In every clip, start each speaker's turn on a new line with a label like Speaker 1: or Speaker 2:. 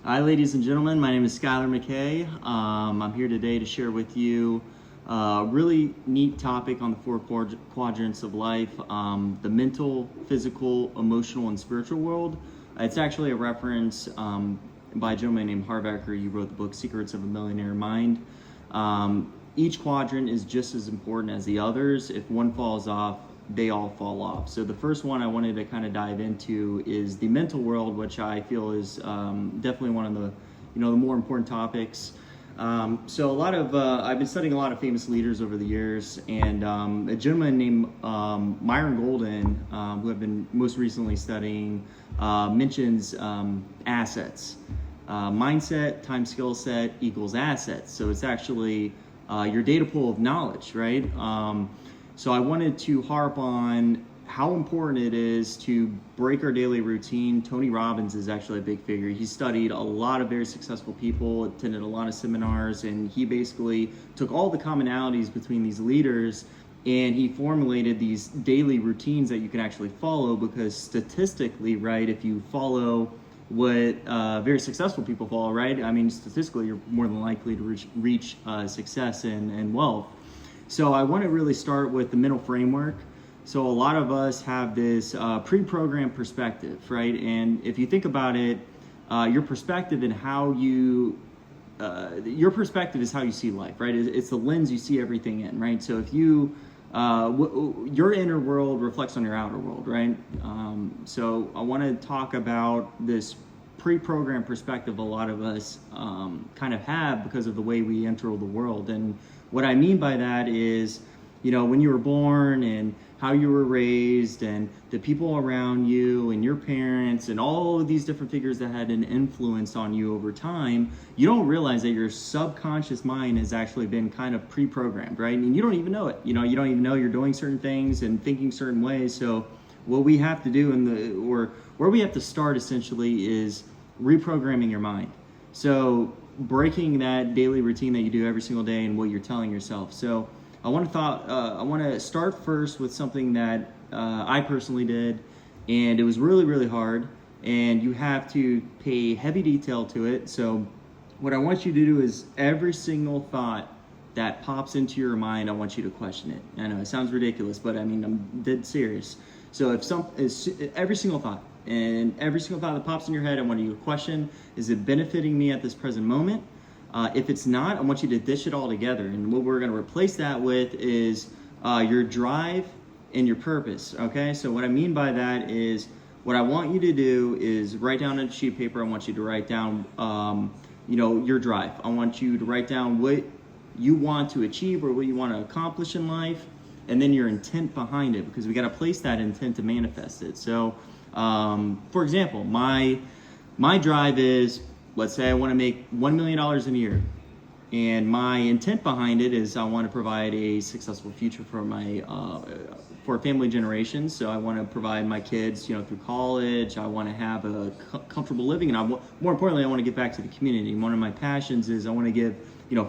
Speaker 1: Hi, ladies and gentlemen. My name is Skylar McKay. I'm here today to share with you a really neat topic on the four quadrants of life, the mental, physical, emotional, and spiritual world. It's actually a reference by a gentleman named Harv Eker. He wrote the book Secrets of a Millionaire Mind. Each quadrant is just as important as the others. If one falls off, they all fall off. So the first one I wanted to kind of dive into is the mental world, which I feel is definitely one of the the more important topics. So I've been studying a lot of famous leaders over the years, and a gentleman named Myron Golden, who I've been most recently studying, mentions assets. Mindset times skill set equals assets. So it's actually your data pool of knowledge, right? So I wanted to harp on how important it is to break our daily routine. Tony Robbins is actually a big figure. He studied a lot of very successful people, attended a lot of seminars, and he basically took all the commonalities between these leaders and he formulated these daily routines that you can actually follow, because statistically, right, if you follow what very successful people follow, right, I mean, statistically, you're more than likely to reach success and wealth. So I want to really start with the mental framework. So a lot of us have this pre-programmed perspective, right? And if you think about it, your perspective is how you see life, right? It's the lens you see everything in, right? So if you, your inner world reflects on your outer world, right? So I want to talk about this pre-programmed perspective a lot of us kind of have because of the way we enter the world. And what I mean by that is, when you were born and how you were raised and the people around you and your parents and all of these different figures that had an influence on you over time, you don't realize that your subconscious mind has actually been kind of pre-programmed, right? And you don't even know it. You don't even know you're doing certain things and thinking certain ways. So what we have to do where we have to start essentially is reprogramming your mind. So breaking that daily routine that you do every single day and what you're telling yourself. So I want to start first with something that I personally did, and it was really, really hard, and you have to pay heavy detail to it. So what I want you to do is every single thought that pops into your mind, I want you to question it. I know it sounds ridiculous, but I mean, I'm dead serious. So every single thought, and every single thought that pops in your head, I want you to question, is it benefiting me at this present moment? If it's not, I want you to dish it all together. And what we're going to replace that with is your drive and your purpose, okay? So what I mean by that is, what I want you to do is write down on a sheet of paper, I want you to write down, your drive. I want you to write down what you want to achieve or what you want to accomplish in life, and then your intent behind it, because we got to place that intent to manifest it. So, for example, my drive is, let's say I want to make $1 million a year, and my intent behind it is I want to provide a successful future for family generations. So I want to provide my kids, through college. I want to have a comfortable living, and more importantly, I want to give back to the community. And one of my passions is I want to give,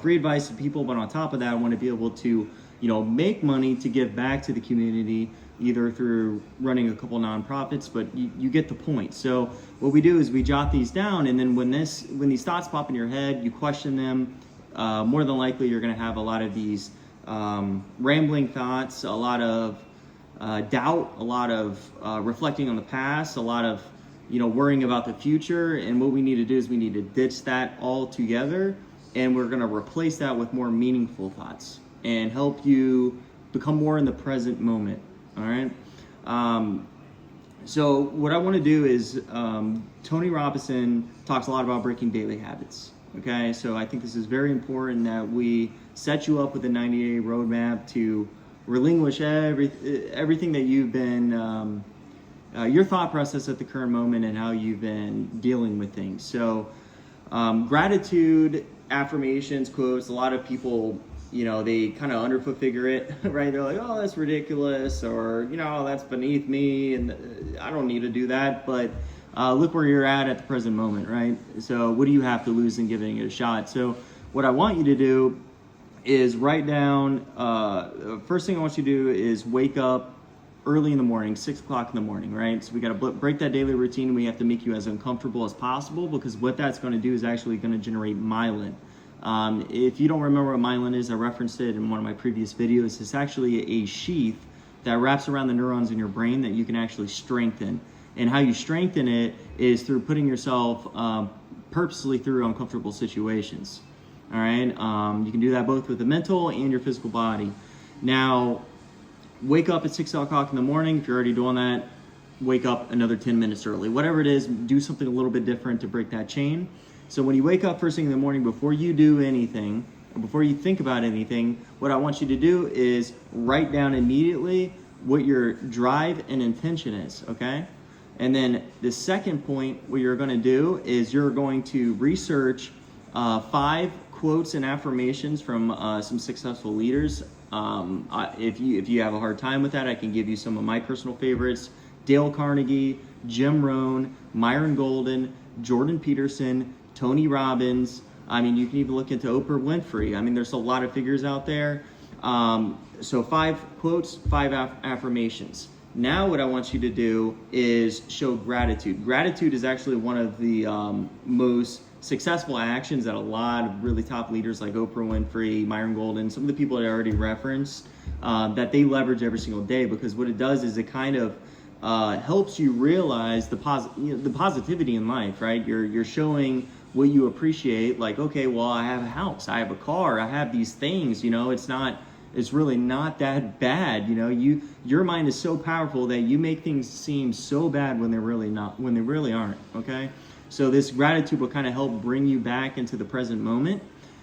Speaker 1: free advice to people, but on top of that, I want to be able to, make money to give back to the community, either through running a couple nonprofits, but you get the point. So what we do is we jot these down, and then when these thoughts pop in your head, you question them. More than likely, you're going to have a lot of these rambling thoughts, a lot of doubt, a lot of reflecting on the past, a lot of worrying about the future. And what we need to do is we need to ditch that all together, and we're going to replace that with more meaningful thoughts and help you become more in the present moment. All right. So what I want to do is, Tony Robbins talks a lot about breaking daily habits. Okay. So I think this is very important that we set you up with a 90-day roadmap to relinquish everything that you've been, your thought process at the current moment and how you've been dealing with things. So, gratitude, affirmations, quotes, a lot of people, they kind of underfoot figure it, right? They're like, oh, that's ridiculous, or, that's beneath me, and I don't need to do that. But look where you're at the present moment, right? So what do you have to lose in giving it a shot? So what I want you to do is write down, first thing I want you to do is wake up early in the morning, 6 o'clock in the morning, right? So we got to break that daily routine. We have to make you as uncomfortable as possible, because what that's going to do is actually going to generate myelin. If you don't remember what myelin is, I referenced it in one of my previous videos. It's actually a sheath that wraps around the neurons in your brain that you can actually strengthen. And how you strengthen it is through putting yourself purposely through uncomfortable situations. All right, you can do that both with the mental and your physical body. Now, wake up at 6 o'clock in the morning. If you're already doing that, wake up another 10 minutes early. Whatever it is, do something a little bit different to break that chain. So when you wake up first thing in the morning, before you do anything, or before you think about anything, what I want you to do is write down immediately what your drive and intention is, okay? And then the second point, what you're going to do is you're going to research 5 quotes and affirmations from some successful leaders. If you have a hard time with that, I can give you some of my personal favorites: Dale Carnegie, Jim Rohn, Myron Golden, Jordan Peterson, Tony Robbins. I mean, you can even look into Oprah Winfrey. I mean, there's a lot of figures out there. So 5 quotes, 5 affirmations. Now what I want you to do is show gratitude. Gratitude is actually one of the most successful actions that a lot of really top leaders like Oprah Winfrey, Myron Golden, some of the people that I already referenced, that they leverage every single day, because what it does is it kind of helps you realize the positivity in life, right? You're showing what you appreciate, like, okay, well, I have a house, I have a car, I have these things, it's really not that bad. Your mind is so powerful that you make things seem so bad when they're really not, when they really aren't, okay? So this gratitude will kind of help bring you back into the present moment.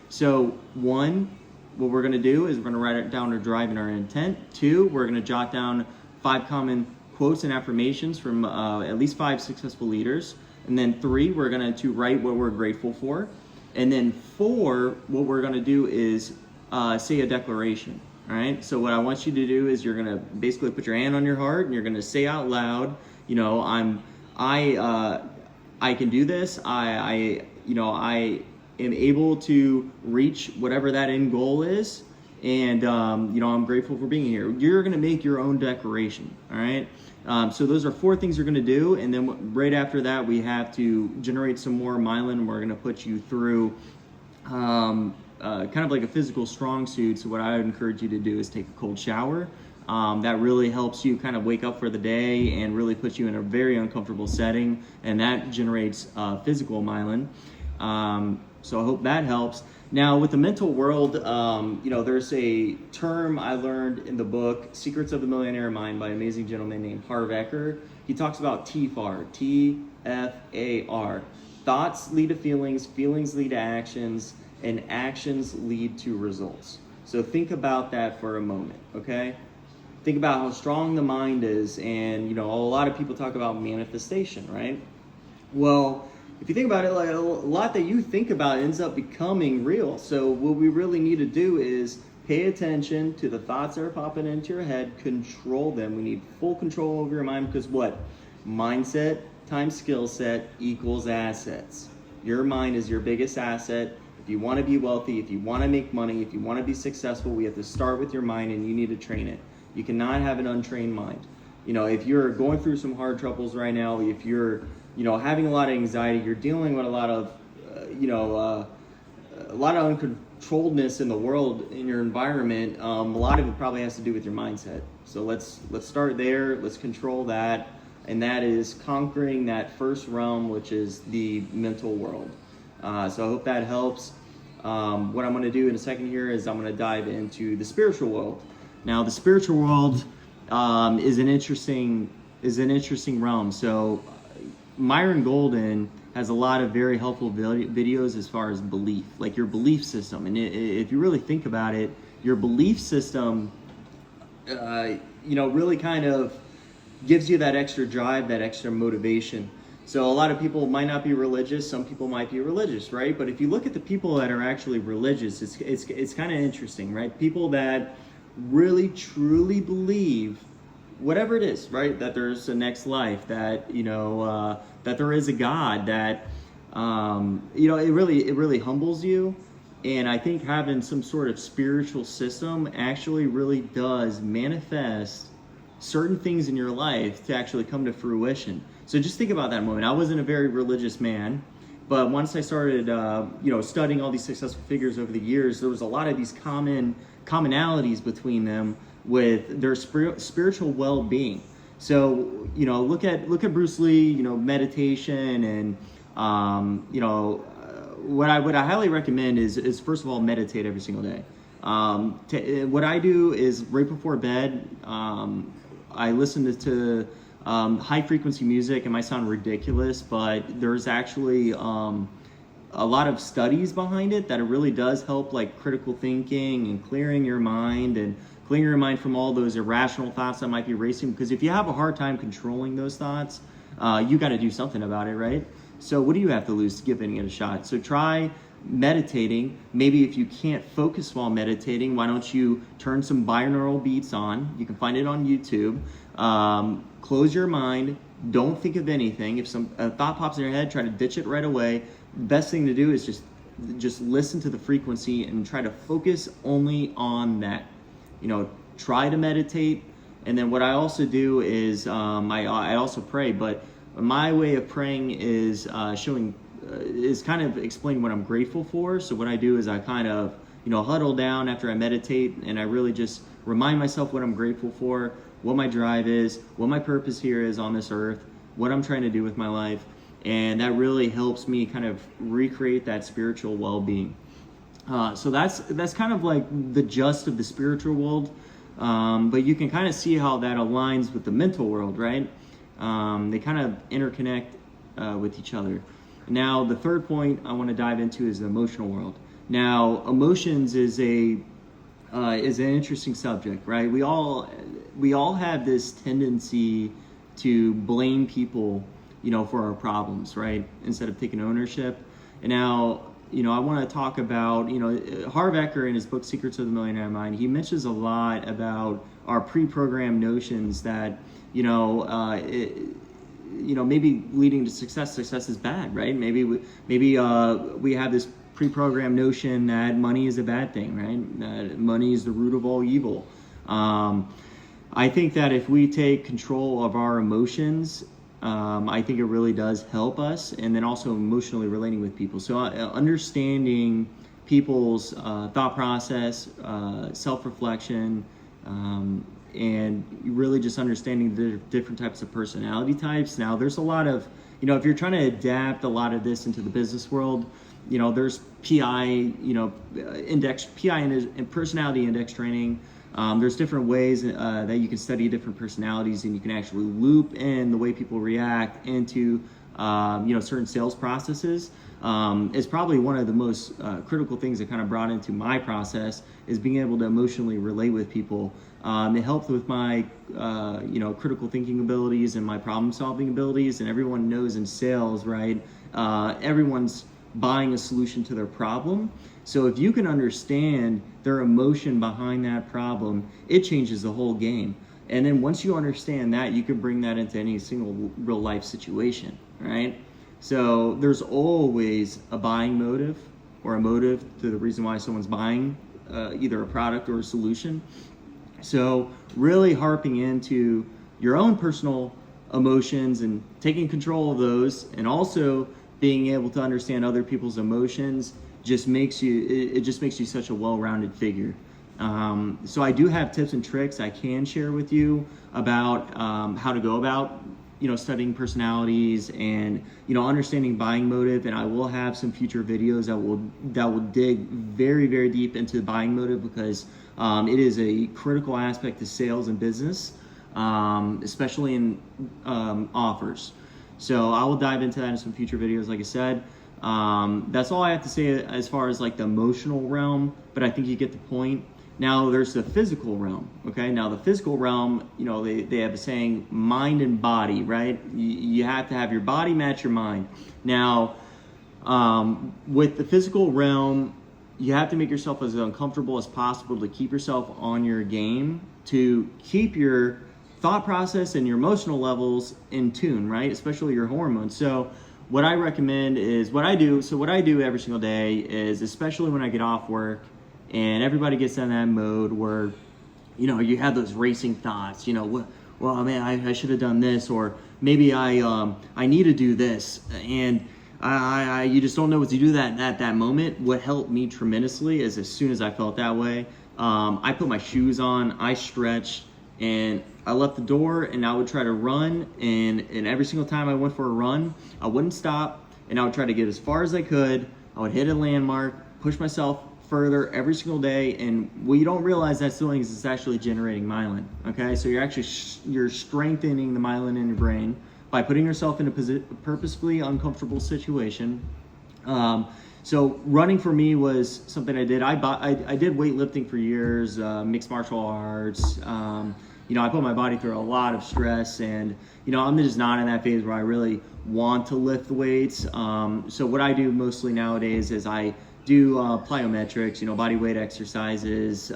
Speaker 1: So 1, what we're going to do is we're going to write it down our drive and our intent. 2, we're going to jot down 5 common quotes and affirmations from at least 5 successful leaders. And then 3, we're going to write what we're grateful for. And then 4, what we're going to do is say a declaration. All right. So what I want you to do is you're going to basically put your hand on your heart and you're going to say out loud, I can do this. I am able to reach whatever that end goal is. And, I'm grateful for being here. You're going to make your own declaration. All right. So those are 4 things you're going to do. And then right after that, we have to generate some more myelin, and we're going to put you through kind of like a physical strong suit. So what I would encourage you to do is take a cold shower. That really helps you kind of wake up for the day and really puts you in a very uncomfortable setting, and that generates physical myelin. So I hope that helps. Now with the mental world, there's a term I learned in the book Secrets of the Millionaire Mind by an amazing gentleman named Harv Eker. He talks about TFAR, T-F-A-R. Thoughts lead to feelings, feelings lead to actions, and actions lead to results. So think about that for a moment, okay? Think about how strong the mind is, and a lot of people talk about manifestation, right? Well, if you think about it, like a lot that you think about ends up becoming real. So what we really need to do is pay attention to the thoughts that are popping into your head, control them. We need full control over your mind, because what? Mindset times skill set equals assets. Your mind is your biggest asset. If you want to be wealthy, if you want to make money, if you want to be successful, we have to start with your mind, and you need to train it. You cannot have an untrained mind. If you're going through some hard troubles right now, if you're, having a lot of anxiety, you're dealing with a lot of uncontrolledness in the world, in your environment, a lot of it probably has to do with your mindset. So let's start there. Let's control that. And that is conquering that first realm, which is the mental world. So I hope that helps. What I'm going to do in a second here is I'm going to dive into the spiritual world. Now, the spiritual world is an interesting realm. So Myron Golden has a lot of very helpful videos as far as belief, like your belief system. And if you really think about it, your belief system, really kind of gives you that extra drive, that extra motivation. So a lot of people might not be religious. Some people might be religious, right? But if you look at the people that are actually religious, it's kind of interesting, right? People that really truly believe whatever it is, right? That there's a next life, that that there is a God, that it really humbles you. And I think having some sort of spiritual system actually really does manifest certain things in your life to actually come to fruition. So just think about that moment. I wasn't a very religious man, but once I started, studying all these successful figures over the years, there was a lot of these commonalities between them with their spiritual well-being. So, look at Bruce Lee, meditation, and what I highly recommend is first of all, meditate every single day. What I do is right before bed, I listen to high frequency music. It might sound ridiculous, but there's actually a lot of studies behind it that it really does help, like critical thinking and clearing your mind from all those irrational thoughts that might be racing. Because if you have a hard time controlling those thoughts, you got to do something about it, right? So what do you have to lose to giving it a shot? So try meditating. Maybe if you can't focus while meditating, why don't you turn some binaural beats on? You can find it on YouTube. Close your mind. Don't think of anything. If a thought pops in your head, try to ditch it right away. The best thing to do is just listen to the frequency and try to focus only on that. Try to meditate. And then what I also do is I also pray, but my way of praying is kind of explaining what I'm grateful for. So what I do is I kind of huddle down after I meditate, and I really just remind myself what I'm grateful for, what my drive is, what my purpose here is on this earth, what I'm trying to do with my life. And that really helps me kind of recreate that spiritual well-being. So that's kind of like the gist of the spiritual world. But you can kind of see how that aligns with the mental world, right? They kind of interconnect with each other. Now, the third point I want to dive into is the emotional world. Now, emotions is an interesting subject, right? We all have this tendency to blame people, for our problems, right? Instead of taking ownership. And now, I want to talk about, Harv Eker in his book, Secrets of the Millionaire Mind, he mentions a lot about our pre-programmed notions that, maybe leading to success is bad, right? Maybe we have this pre-programmed notion that money is a bad thing, right? That money is the root of all evil. I think that if we take control of our emotions, I think it really does help us, and then also emotionally relating with people. So understanding people's thought process, self-reflection, and really just understanding the different types of personality types. Now, there's a lot of, if you're trying to adapt a lot of this into the business world, there's PI and personality index training. There's different ways that you can study different personalities, and you can actually loop in the way people react into certain sales processes. Is probably one of the most critical things that kind of brought into my process is being able to emotionally relate with people. It helped with my critical thinking abilities and my problem solving abilities. And everyone knows in sales, right? Everyone's buying a solution to their problem. So if you can understand their emotion behind that problem, it changes the whole game. And then once you understand that, you can bring that into any single real life situation, right? So there's always a buying motive or a motive to the reason why someone's buying either a product or a solution. So really harping into your own personal emotions and taking control of those, and also being able to understand other people's emotions just makes you such a well-rounded figure. So I do have tips and tricks I can share with you about how to go about studying personalities and understanding buying motive. And I will have some future videos that will dig very, very deep into the buying motive, because it is a critical aspect to sales and business, especially in offers. So I will dive into that in some future videos, like I said. That's all I have to say as far as like the emotional realm, but I think you get the point. Now there's the physical realm, okay? Now the physical realm, they have a saying, mind and body, right? You have to have your body match your mind. Now, with the physical realm, you have to make yourself as uncomfortable as possible to keep yourself on your game, to keep your thought process and your emotional levels in tune, right? Especially your hormones. So what I recommend is what I do every single day is, especially when I get off work and everybody gets in that mode where, you have those racing thoughts, what well, man, I should have done this, or maybe I need to do this, and you just don't know what to do at that moment. What helped me tremendously is as soon as I felt that way, I put my shoes on, I stretched, and I left the door, and I would try to run, and every single time I went for a run, I wouldn't stop, and I would try to get as far as I could. I would hit a landmark, push myself further every single day, and what you don't realize that's doing is it's actually generating myelin. Okay, so you're actually you're strengthening the myelin in your brain by putting yourself in a purposefully uncomfortable situation. So running for me was something I did. I did weightlifting for years, mixed martial arts. I put my body through a lot of stress, and I'm just not in that phase where I really want to lift weights. So what I do mostly nowadays is I do plyometrics, body weight exercises,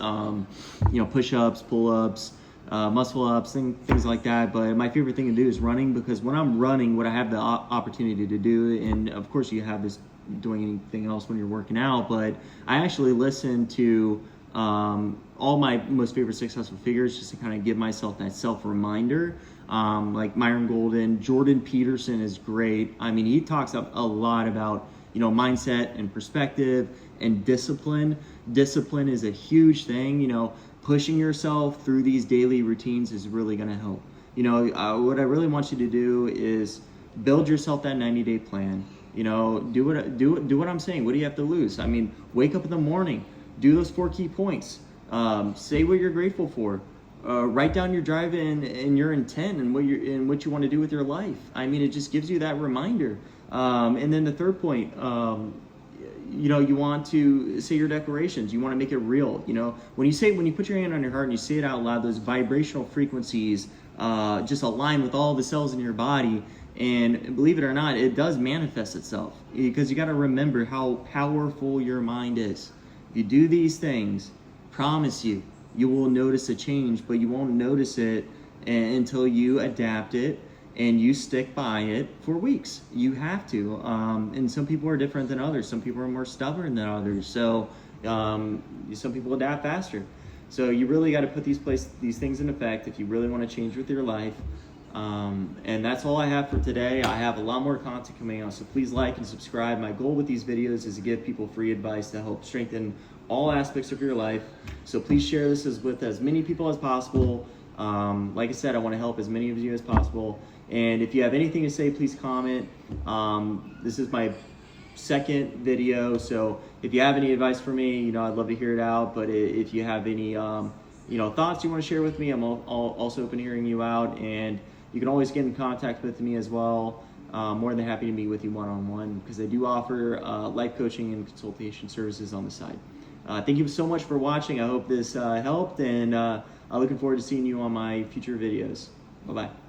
Speaker 1: push-ups, pull-ups, muscle ups, things like that. But my favorite thing to do is running, because when I'm running, what I have the opportunity to do, and of course you have this doing anything else when you're working out, but I actually listen to all my most favorite successful figures just to kind of give myself that self-reminder. Like Myron Golden, Jordan Peterson is great. I mean, he talks a lot about mindset and perspective and discipline. Discipline is a huge thing. Pushing yourself through these daily routines is really going to help. What I really want you to do is build yourself that 90-day plan. Do what I'm saying. What do you have to lose? I mean, wake up in the morning, do those 4 key points. Say what you're grateful for. Write down your drive and your intent and what you want to do with your life. I mean, it just gives you that reminder. And then the third point, you want to say your declarations. You want to make it real. When you put your hand on your heart and you say it out loud, those vibrational frequencies just align with all the cells in your body. And believe it or not, it does manifest itself, because you got to remember how powerful your mind is. If you do these things, promise you will notice a change, but you won't notice it until you adapt it and you stick by it for weeks. You have to. And some people are different than others. Some people are more stubborn than others. So some people adapt faster. So you really got to put these things in effect if you really want to change with your life. And that's all I have for today. I have a lot more content coming out, so please like and subscribe. My goal with these videos is to give people free advice to help strengthen all aspects of your life. So please share this with as many people as possible. Like I said, I want to help as many of you as possible. And if you have anything to say, please comment. This is my second video, so if you have any advice for me, I'd love to hear it out. But if you have any thoughts you want to share with me, I'm also open to hearing you out. And you can always get in contact with me as well. More than happy to meet with you one-on-one, because I do offer life coaching and consultation services on the side. Thank you so much for watching. I hope this helped, and I'm looking forward to seeing you on my future videos. Bye-bye.